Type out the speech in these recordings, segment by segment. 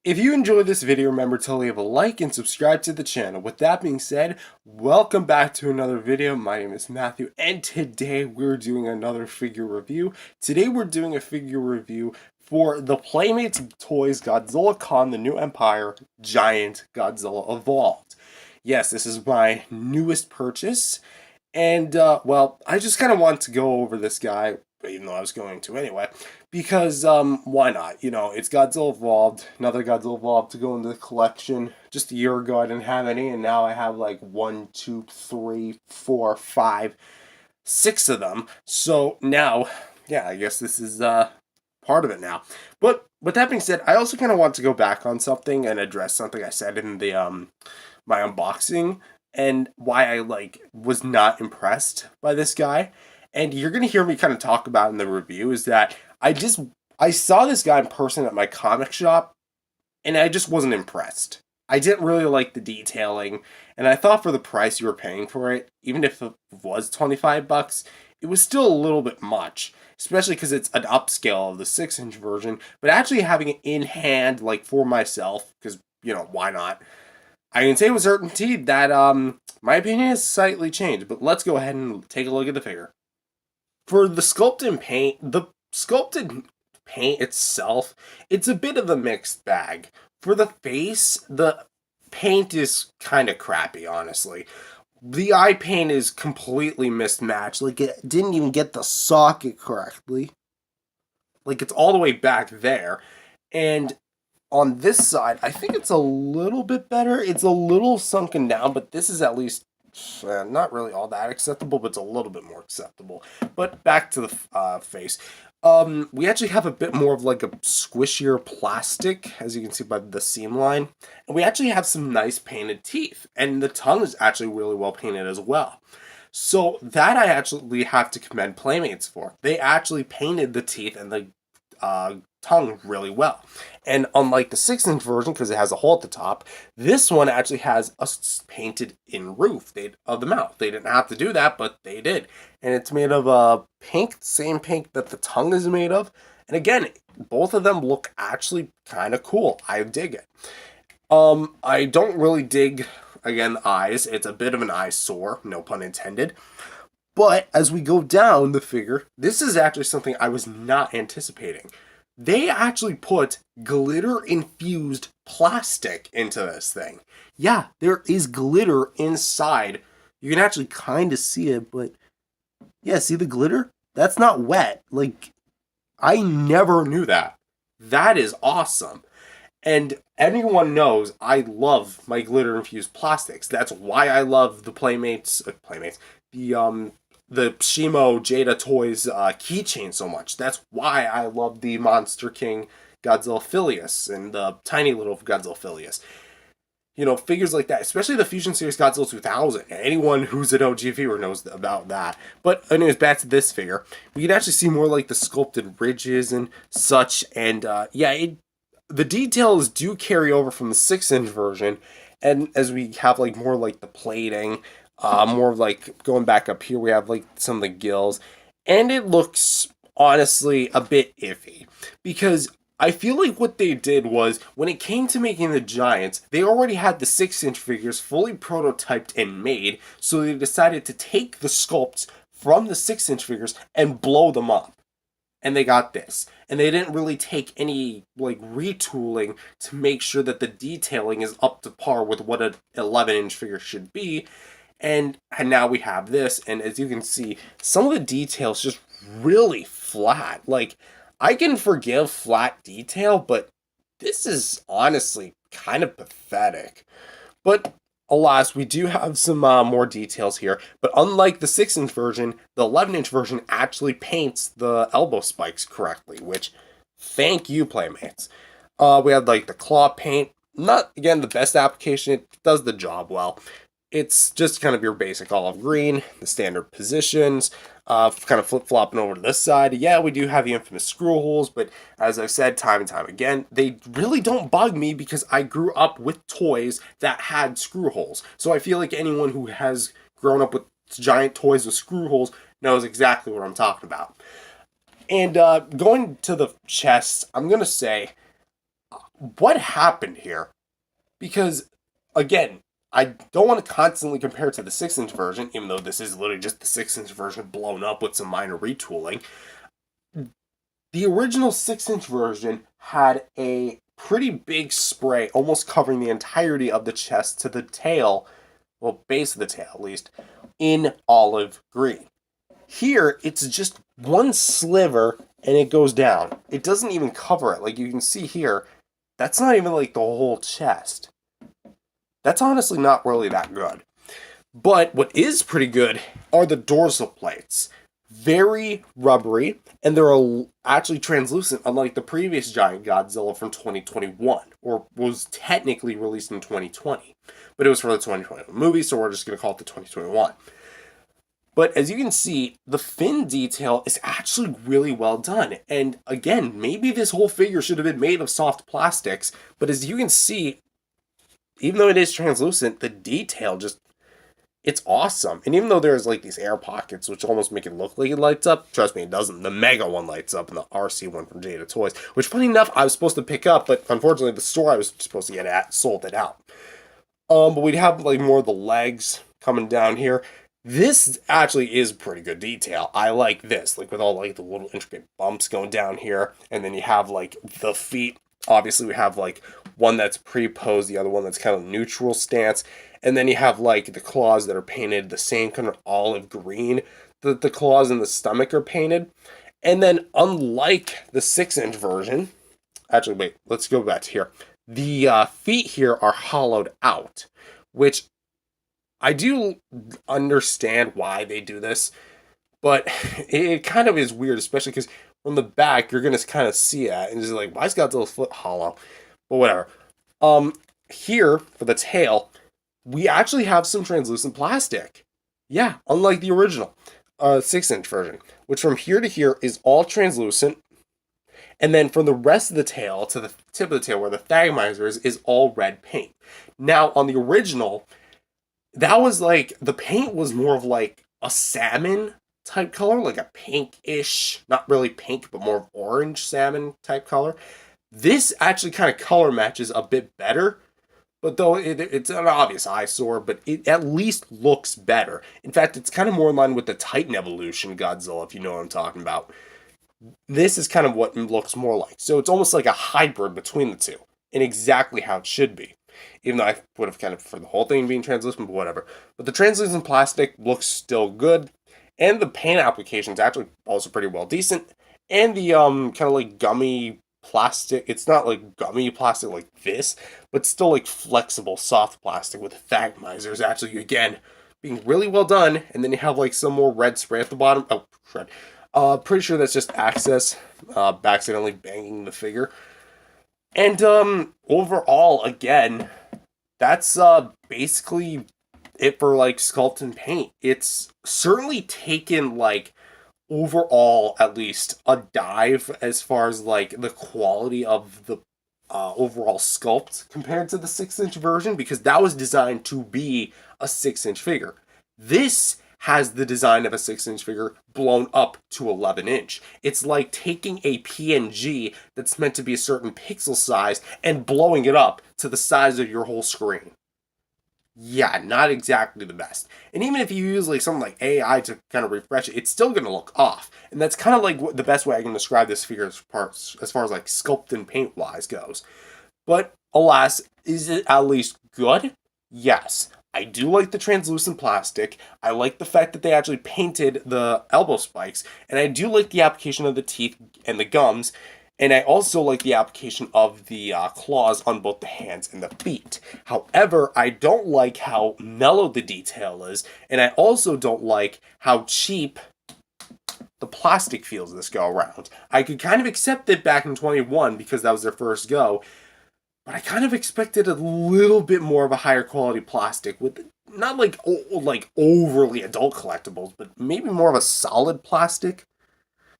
If you enjoyed this video, remember to leave a like and subscribe to the channel. With that being said, welcome back to another video. My name is Matthew, and today we're doing another figure review. Today we're doing a figure review for the Playmates Toys Godzilla Kong, the New Empire Giant Godzilla Evolved. Yes, this is my newest purchase, and well, I just kind of want to go over this guy, even though I was going to anyway, because why not? You know, it's Godzilla Evolved, another Godzilla Evolved to go into the collection. Just a year ago I didn't have any, and now I have like 1, 2, 3, 4, 5, 6 of them. So now, yeah, I guess this is part of it now. But with that being said, I also kind of want to go back on something and address something I said in the my unboxing, and why I was not impressed by this guy. And you're gonna hear me kind of talk about in the review is that I saw this guy in person at my comic shop, and I just wasn't impressed. I didn't really like the detailing, and I thought for the price you were paying for it, even if it was $25, it was still a little bit much, especially because it's an upscale of the 6-inch version. But actually having it in hand, like for myself, because you know why not? I can say with certainty that my opinion has slightly changed. But let's go ahead and take a look at the figure. For the sculpted paint itself, it's a bit of a mixed bag. For the face, the paint is kind of crappy, honestly. The eye paint is completely mismatched. Like, it didn't even get the socket correctly. Like, it's all the way back there. And on this side, I think it's a little bit better. It's a little sunken down, but this is at least not really all that acceptable, but it's a little bit more acceptable. But back to the face. We actually have a bit more of like a squishier plastic, as you can see by the seam line. And we actually have some nice painted teeth. And the tongue is actually really well painted as well. So that I actually have to commend Playmates for. They actually painted the teeth and the tongue really well. And unlike the 6-inch version, because it has a hole at the top, this one actually has a painted in roof of the mouth. They didn't have to do that, but they did. And it's made of pink, same pink that the tongue is made of. And again, both of them look actually kind of cool. I dig it. I don't really dig, again, the eyes. It's a bit of an eyesore, no pun intended. But as we go down the figure, this is actually something I was not anticipating. They actually put glitter-infused plastic into this thing. Yeah, there is glitter inside. You can actually kind of see it, but yeah, see the glitter? That's not wet. Like, I never knew that. That is awesome. And anyone knows I love my glitter-infused plastics. That's why I love the the Shimo Jada Toys keychain so much. That's why I love the Monster King Godzilla Filius and the tiny little Godzilla Filius. You know, figures like that, especially the Fusion Series Godzilla 2000. Anyone who's an OG viewer knows about that. But anyways, back to this figure. We can actually see more like the sculpted ridges and such. And yeah, the details do carry over from the 6-inch version. And as we have like more like the plating, more like going back up here, we have like some of the gills, and it looks honestly a bit iffy because I feel like what they did was when it came to making the Giants, they already had the 6-inch figures fully prototyped and made, so they decided to take the sculpts from the 6-inch figures and blow them up. And they got this. And they didn't really take any like retooling to make sure that the detailing is up to par with what an 11-inch figure should be. And now we have this, and as you can see, some of the details just really flat. Like, I can forgive flat detail, but this is honestly kind of pathetic. But alas, we do have some more details here. But unlike the 6-inch version, the 11-inch version actually paints the elbow spikes correctly, which, thank you, Playmates. We have like the claw paint. Not, again, the best application. It does the job well. It's just kind of your basic olive green, the standard positions, kind of flip-flopping over to this side. Yeah, we do have the infamous screw holes, but as I've said time and time again, they really don't bug me because I grew up with toys that had screw holes. So I feel like anyone who has grown up with giant toys with screw holes knows exactly what I'm talking about. And going to the chest, I'm going to say, what happened here? Because, again, I don't want to constantly compare it to the 6-inch version, even though this is literally just the 6-inch version blown up with some minor retooling. The original 6-inch version had a pretty big spray, almost covering the entirety of the chest to the tail, well, base of the tail at least, in olive green. Here, it's just one sliver and it goes down. It doesn't even cover it. Like you can see here, that's not even like the whole chest. That's honestly not really that good. But what is pretty good are the dorsal plates. Very rubbery, and they're actually translucent, unlike the previous Giant Godzilla from 2021, or was technically released in 2020. But it was for the 2021 movie, so we're just going to call it the 2021. But as you can see, the fin detail is actually really well done. And again, maybe this whole figure should have been made of soft plastics, but as you can see, even though it is translucent, the detail just, it's awesome. And even though there's like these air pockets, which almost make it look like it lights up, trust me, it doesn't. The Mega one lights up and the RC one from Jada Toys, which funny enough, I was supposed to pick up, but unfortunately the store I was supposed to get at sold it out. But we'd have like more of the legs coming down here. This actually is pretty good detail. I like this, like with all like the little intricate bumps going down here, and then you have like the feet. Obviously, we have like one that's pre-posed, the other one that's kind of neutral stance, and then you have like the claws that are painted the same kind of olive green. The claws in the stomach are painted, and then unlike the 6-inch version, actually wait, let's go back to here. The feet here are hollowed out, which I do understand why they do this, but it kind of is weird, especially because from the back you're gonna kind of see that and just like, why is Godzilla's foot hollow? But whatever. Here for the tail, we actually have some translucent plastic. Yeah, unlike the original 6-inch version, which from here to here is all translucent, and then from the rest of the tail to the tip of the tail where the Thermizer is all red paint. Now on the original, that was like, the paint was more of like a salmon type color, like a pinkish, not really pink, but more of orange salmon type color. This actually kind of color matches a bit better, but though it's an obvious eyesore, but it at least looks better. In fact, it's kind of more in line with the Titan Evolution Godzilla, if you know what I'm talking about. This is kind of what it looks more like. So it's almost like a hybrid between the two, and exactly how it should be. Even though I would have kind of preferred the whole thing being translucent, but whatever. But the translucent plastic looks still good, and the paint application is actually also pretty well decent. And the kind of like gummy plastic, it's not like gummy plastic like this, but still like flexible soft plastic with Thermizer is actually, again, being really well done. And then you have like some more red spray at the bottom. Oh, shred. Pretty sure that's just Access accidentally banging the figure. And overall, again, that's basically it for like Sculpt and Paint. It's certainly taken like overall at least a dive as far as like the quality of the overall sculpt compared to the 6-inch version, because that was designed to be a 6-inch figure. This has the design of a 6-inch figure blown up to 11-inch. It's like taking a PNG that's meant to be a certain pixel size and blowing it up to the size of your whole screen. Yeah, not exactly the best. And even if you use like something like AI to kind of refresh it, it's still going to look off. And that's kind of like the best way I can describe this figure as far as like sculpt and paint wise goes. But alas, is it at least good? Yes. I do like the translucent plastic. I like the fact that they actually painted the elbow spikes. And I do like the application of the teeth and the gums. And I also like the application of the claws on both the hands and the feet. However, I don't like how mellow the detail is. And I also don't like how cheap the plastic feels this go around. I could kind of accept it back in 21 because that was their first go. But I kind of expected a little bit more of a higher quality plastic with not like overly adult collectibles, but maybe more of a solid plastic.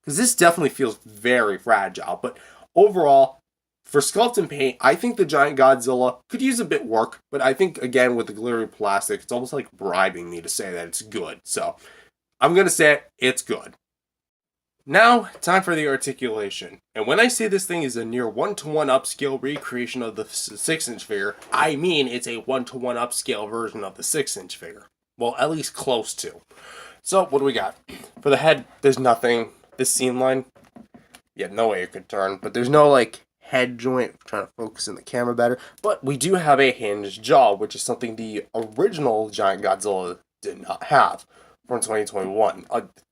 Because this definitely feels very fragile. But overall, for Sculpt and Paint, I think the Giant Godzilla could use a bit work. But I think, again, with the glittery plastic, it's almost like bribing me to say that it's good. So, I'm going to say it's good. Now, time for the articulation. And when I say this thing is a near one-to-one upscale recreation of the 6-inch figure, I mean it's a one-to-one upscale version of the 6-inch figure. Well, at least close to. So, what do we got? For the head, there's nothing. This seam line, yeah, no way it could turn. But there's no, like, head joint. I'm trying to focus in the camera better. But we do have a hinged jaw, which is something the original Giant Godzilla did not have. From 2021,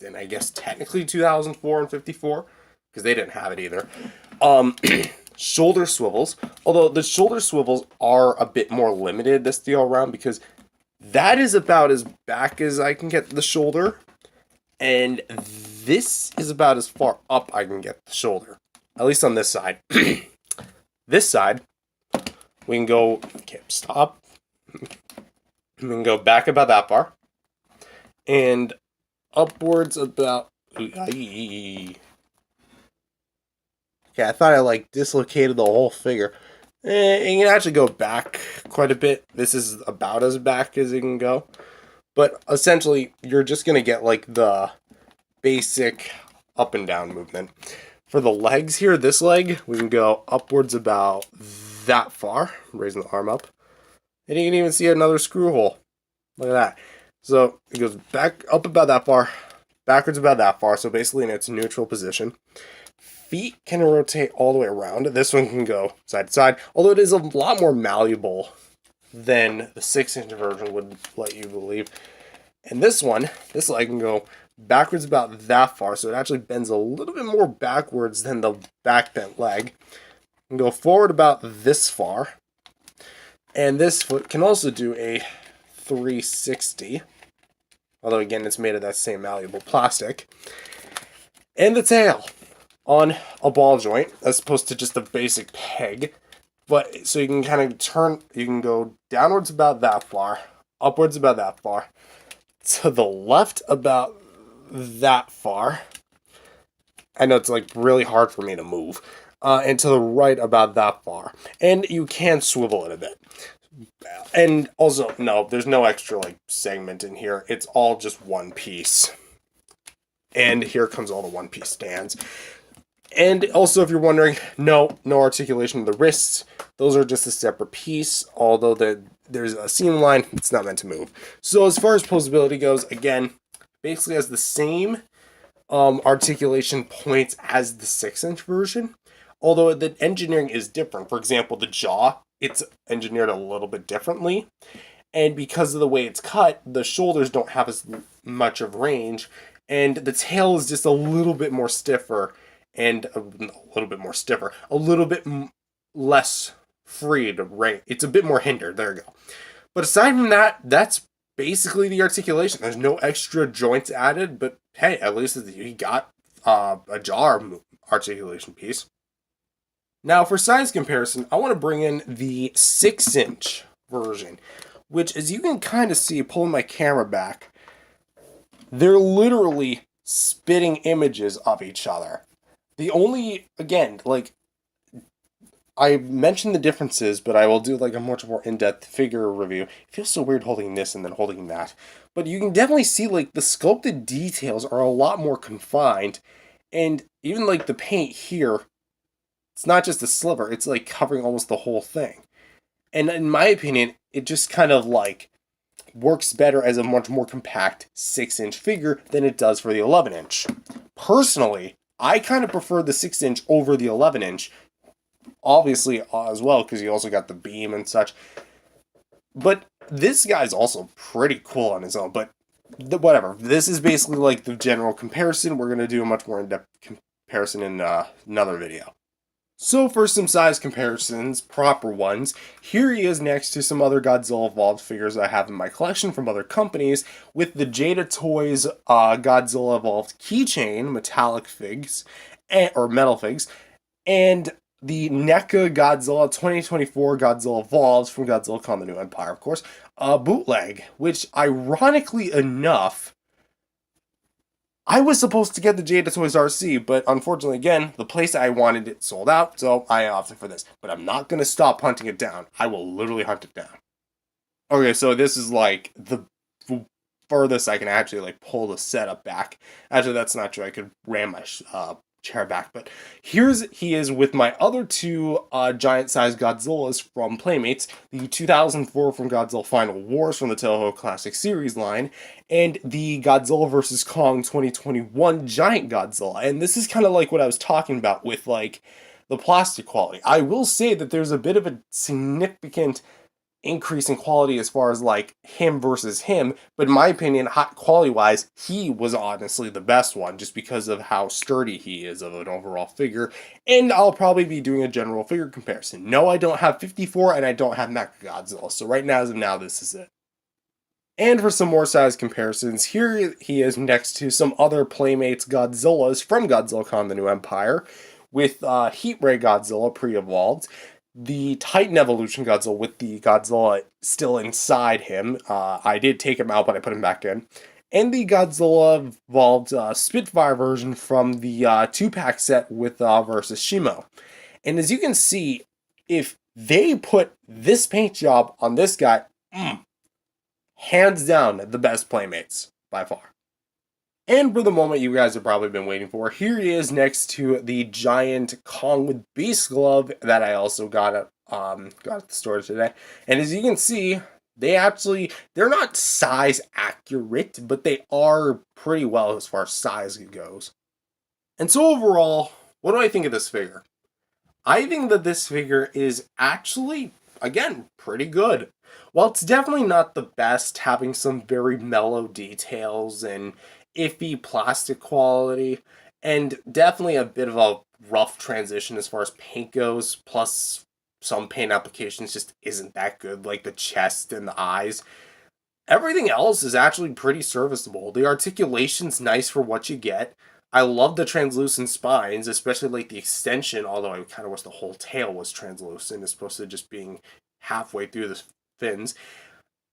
and I guess technically 2004 and 54, because they didn't have it either. Shoulder swivels, although the shoulder swivels are a bit more limited this deal around, because that is about as back as I can get the shoulder, and this is about as far up I can get the shoulder, at least on this side. This side, we can go, okay, stop, we can go back about that far. And upwards about... Okay, I thought I, like, dislocated the whole figure. You can actually go back quite a bit. This is about as back as it can go. But, essentially, you're just going to get, like, the basic up and down movement. For the legs here, this leg, we can go upwards about that far. Raising the arm up. And you can even see another screw hole. Look at that. So it goes back up about that far, backwards about that far, so basically in its neutral position. Feet can rotate all the way around. This one can go side to side, although it is a lot more malleable than the 6-inch version would let you believe. And this one, this leg can go backwards about that far, so it actually bends a little bit more backwards than the back bent leg. It can go forward about this far. And this foot can also do a 360. Although, again, it's made of that same malleable plastic. And the tail on a ball joint, as opposed to just a basic peg. But, so you can kind of turn, you can go downwards about that far, upwards about that far, to the left about that far. I know it's, like, really hard for me to move. And to the right about that far. And you can swivel it a bit. And also, no, there's no extra, like, segment in here. It's all just one piece. And here comes all the one-piece stands. And also, if you're wondering, no articulation of the wrists. Those are just a separate piece, although there's a seam line. It's not meant to move. So as far as posability goes, again, basically has the same articulation points as the 6-inch version. Although the engineering is different. For example, the jaw, it's engineered a little bit differently. And because of the way it's cut, the shoulders don't have as much of range. And the tail is just a little bit more stiffer. And a little bit less free to range. It's a bit more hindered. There we go. But aside from that, that's basically the articulation. There's no extra joints added. But hey, at least you got a jaw articulation piece. Now, for size comparison, I want to bring in the 6-inch version, which, as you can kind of see, pulling my camera back, they're literally spitting images of each other. The only, again, like, I mentioned the differences, but I will do, like, a much more in-depth figure review. It feels so weird holding this and then holding that. But you can definitely see, like, the sculpted details are a lot more confined, and even, like, the paint here, it's not just a sliver, it's like covering almost the whole thing. And in my opinion, it just kind of like works better as a much more compact 6-inch figure than it does for the 11-inch. Personally, I kind of prefer the 6-inch over the 11-inch. Obviously, as well, because you also got the beam and such. But this guy's also pretty cool on his own, but whatever. This is basically like the general comparison. We're going to do a much more in-depth comparison in another video. So for some size comparisons, proper ones, here he is next to some other Godzilla Evolved figures I have in my collection from other companies, with the Jada Toys Godzilla Evolved keychain, metallic figs, or metal figs, and the NECA Godzilla 2024 Godzilla Evolved from Godzilla Kong: The New Empire, of course, bootleg, which ironically enough, I was supposed to get the Jada Toys RC, but unfortunately, again, the place I wanted it sold out, so I opted for this. But I'm not going to stop hunting it down. I will literally hunt it down. Okay, so this is like the furthest I can actually like pull the setup back. Actually, that's not true. I could ram my chair back, but he is with my other two giant-sized Godzillas from Playmates, the 2004 from Godzilla Final Wars from the Toho Classic Series line, and the Godzilla vs. Kong 2021 Giant Godzilla. And this is kind of like what I was talking about with like the plastic quality. I will say that there's a bit of a significant increase in quality as far as like him versus him, but in my opinion, hot quality wise, he was honestly the best one just because of how sturdy he is of an overall figure. And I'll probably be doing a general figure comparison. No, I don't have 54 and I don't have Mechagodzilla, so right now, as of now, this is it. And for some more size comparisons, here he is next to some other Playmates Godzillas from Godzilla Con the New Empire, with Heat Ray Godzilla pre-evolved, the Titan Evolution Godzilla with the Godzilla still inside him. I did take him out, but I put him back in. And the Godzilla Evolved Spitfire version from the 2-pack set with versus Shimo. And as you can see, if they put this paint job on this guy, hands down the best Playmates by far. And for the moment you guys have probably been waiting for, here he is next to the giant Kong with Beast Glove that I also got at the store today. And as you can see, they're not size accurate, but they are pretty well as far as size goes. And so overall, what do I think of this figure? I think that this figure is actually, again, pretty good. While it's definitely not the best, having some very mellow details and iffy plastic quality, and definitely a bit of a rough transition as far as paint goes, plus some paint applications just isn't that good, like the chest and the eyes. Everything else is actually pretty serviceable. The articulation's nice for what you get. I love the translucent spines, especially like the extension, although I kind of wish the whole tail was translucent as opposed to just being halfway through the fins.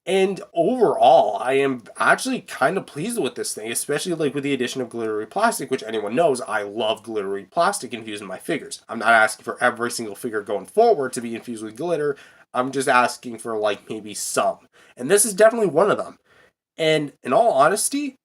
And overall, I am actually kind of pleased with this thing, especially like with the addition of glittery plastic, which anyone knows I love glittery plastic infused in my figures. I'm not asking for every single figure going forward to be infused with glitter. I'm just asking for like maybe some. And this is definitely one of them. And in all honesty,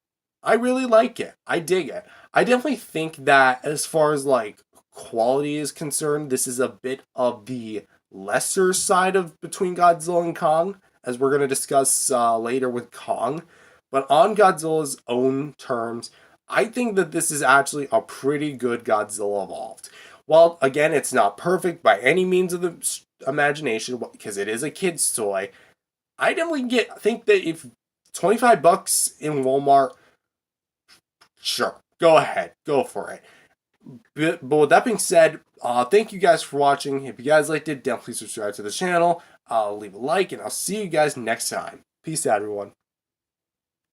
I really like it. I dig it. I definitely think that as far as like quality is concerned, this is a bit of the lesser side of between Godzilla and Kong, as we're going to discuss later with Kong. But on Godzilla's own terms, I think that this is actually a pretty good Godzilla Evolved. While, again, it's not perfect by any means of the imagination, because it is a kid's toy, I definitely think that if $25 in Walmart, sure, go ahead, go for it. But with that being said, thank you guys for watching. If you guys liked it, definitely subscribe to the channel. Leave a like, and I'll see you guys next time. Peace out, everyone.